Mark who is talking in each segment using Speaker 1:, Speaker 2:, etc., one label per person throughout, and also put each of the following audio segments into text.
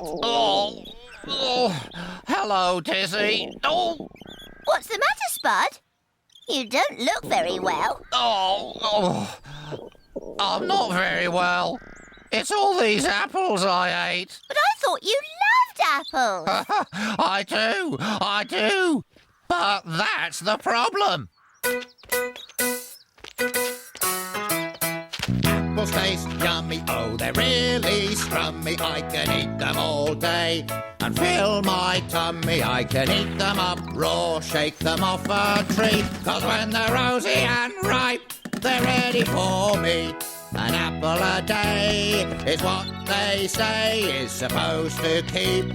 Speaker 1: Oh, hello, Tizzy. Oh,
Speaker 2: What's the matter, Spud? You don't look very well.
Speaker 1: I'm not very well. It's all these apples I ate.
Speaker 2: But I thought you loved apples.
Speaker 1: I do. But that's the problem. Apples taste yummy, oh, they're really scrummy. I can eat them all day and fill my tummy. I can eat them up raw, shake them off a tree, 'cause when they're rosy and ripe, they're ready for me. An apple a day is what they say is supposed to keep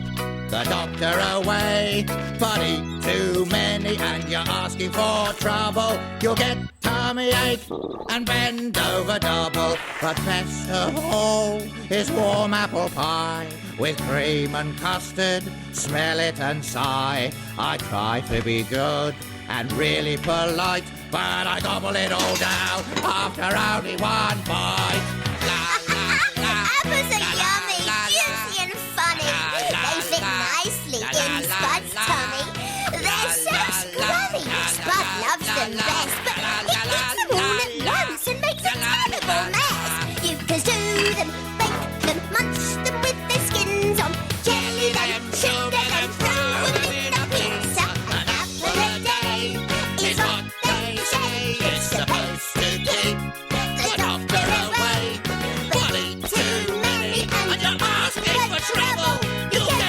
Speaker 1: the doctor away. But eat too many and you're asking for trouble. You'll get tummy ache and bend over double. But best of all is warm apple pie with cream and custard. Smell it and sigh. I try to be good and really polite, but I gobble it all down after only one bite.
Speaker 2: Apples are yummy, juicy and funny. They fit nicely in Spud's tummy. They're so scrubby. Spud loves them best, but he eats them all at once and makes a terrible mess. You can stew them, bake them, munch them with their skins on, jelly them, sugar them, throw them in a pizza. An apple a day is what they say is supposed to keep the doctor away. But eat too many and you're asking for trouble. You'll get